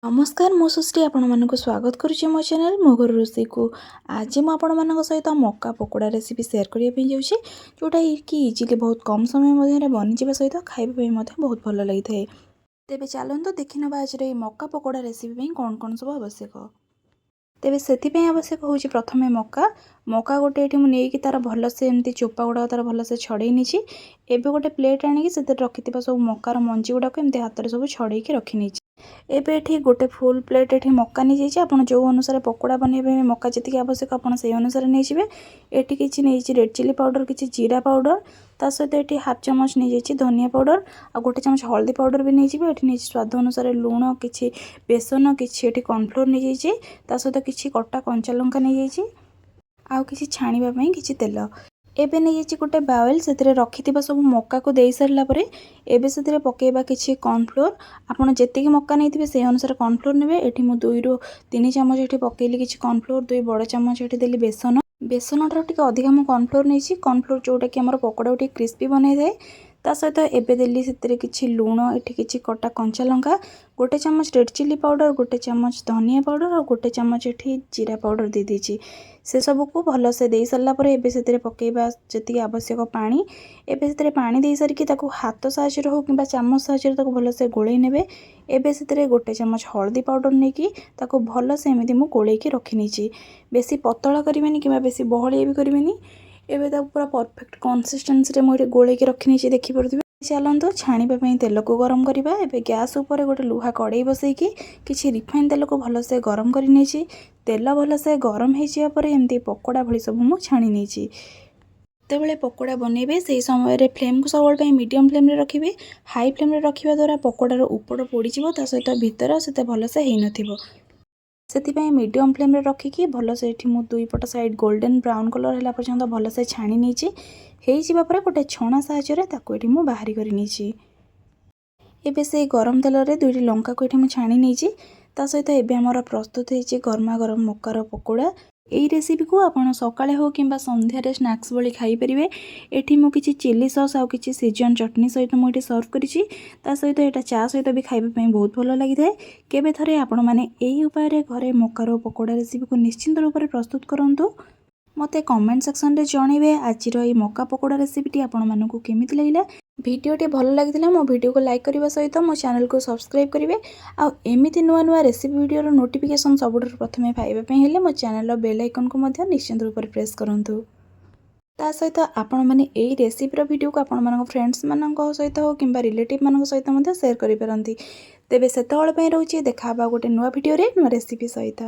नमस्कार मु सृष्टि आपण मानक स्वागत करुच्ची मो चैनल मो घर रोसई को। आज मुझे आपण मान सहित मक्का पकोड़ा रेसिपी शेयर करने जाऊँगी जोटा कि इजिली बहुत कम समय मध्य बनीजा सहित खाइबा बहुत भल लगी था। तेबे चलते देखी ना आज मक्का पकोड़ा रेसिपी कौन कौन सब आवश्यक। तेबे से आवश्यक हूँ प्रथम मक्का मक्का गोटे ये मुझे तार भलसे एमती चोपा गुड़ा तार भलसे छड़े नहीं। एबे गोटे प्लेट आणिकी से रखि सब मकार मंजी गुड़ाक एमती हाथ में सब छड़े रखी। एबे एठी गोटे फुल प्लेट एठी मक्का नहीं जाइए आप जो अनुसार पकोड़ा बनइबे मक्का जी आवश्यक आप अनुसार नहीं जाए। एठी किछि नहीं रेड चिली पाउडर किछि जीरा पाउडर ता सहित एठी हाफ चमच नहीं जाइए धनिया पाउडर आ गोटे चमच हल्दी पाउडर भी नहीं जाए। एठी नहीं स्वाद अनुसार लुण किछि बेसन किछि एठी कॉर्नफ्लोर नहीं जाइए ता सहित किछि कटा कंचा लंका नहीं जाइए आउ किछि छाणीबा पई किछि तेल। एबे नहीं जाइए गोटे बाउल से रखि सब मक्का को दे सारा पर एबे से पकेबा किछि कॉर्नफ्लोर आपन जेतिक मक्का नहीं से अनुसार कॉर्नफ्लोर नेबे। एठी मु 2 ରୁ 3 चामच एठी पकेली किछि कॉर्नफ्लोर 2 बड़ चामच एठी देली बेसन बेसन ठार टिके अधिक मु कॉर्नफ्लोर नहीं कॉर्नफ्लोर जोटा कि हमर पकोड़ा टिके क्रिस्पी बनै जाए। ता सहित एबे देली से किछि लुण एठी किछि कटा कंचा लंका गोटे चमच रेड चिली पाउडर गोटे चमच धनिया पाउडर और गोटे चमच एठी जीरा पाउडर दे दीची से सब को भल से दे सारा पर एबे से पकेबा जति आवश्यक पानी। एबे से पानी दे सारिकी ताकू हाथ साहाय्य हो कि चामच साहाय्य ताकू भल से गोले नेबे। एबे से गोटे चमच हल्दी पाउडर नहीं ताकू भल से एमती मु गोलेकी रखी नहीं बेसी पतला करेनि कि बेसी बहलिया भी करेनि। एबे ताकू पूरा परफेक्ट कंसिस्टेंसी रे मोरे गोलेकी रखी नहीं देखि परथिबे। चलते छाणीबा तेल को गरम करवा। एबे गैस उपर गोटे लुहा कड़े बसैकी किछि रिफाइन तेल को भल से गरम कर नहीं तेल भल से गरम हो पर एमती पकोड़ा भली सब मु छाणी नहीं। तेबले पकोड़ा बनइबे से समय रे फ्लेम को सब मीडियम फ्लेम रे रखिबे। हाई फ्लेम रे रखिबा द्वारा पकोड़ार ऊपर पोड़ी ता सहित भीतर से भल से हेई नथिबो से मीडियम फ्लेम रे रखिकी भल से मु दुई पट साइड गोल्डन ब्राउन कलर है पर्यंत भल से छाणी नहीं हो गोटे छणा साहाय्य मु बाहरी कर नहीं। एबे से गरम तेल रे 2टी लंका को मु छाणी नहीं ता सहित एबे हमर प्रस्तुत होइछि गरमा गरम मक्कार पकोड़ा। यही रेसिपी को आपड़ सकाळे हो कि संध्यारे स्नैक्स भली खाई परिवे। एठी मु किछि चिली सॉस आउ किछि सिजन चटनी सहित मु एठी सर्व करिछि ता सहित एटा चा सहित भी खाइबा पई बहुत भल लागि थाए। केबे थरे आपण माने एही उपाय रे घरे मक्कार पकोड़ा रेसिपी को निश्चिंत रूप से प्रस्तुत करंतु। मते कमेंट सेक्शन रे जणैबे आजिर ए मक्का पकोड़ा रेसिपीटी आपण मानकु केमिति लागिला। भिडियोटी भल लगी मो भिडियो को लाइक करने सहित मो चैनल को सब्सक्राइब करेंगे। आउ एमिति नुआ नुआ रेसिपी वीडियो नोटिफिकेशन सबुठ प्रथमे पाइबापी हेले मो चैनल बेल आइकन को निश्चित रूप से प्रेस करूँ। ता सहित आपण मैंने यही रेसिपीर वीडियो को आपण मान फ्रेंड्स मान सहित हो कि रिलेटिव मान सहित शेयर करें। तेबे से रोचे देखा गोटे नुआ वीडियो नुआ रेसिपी सहित।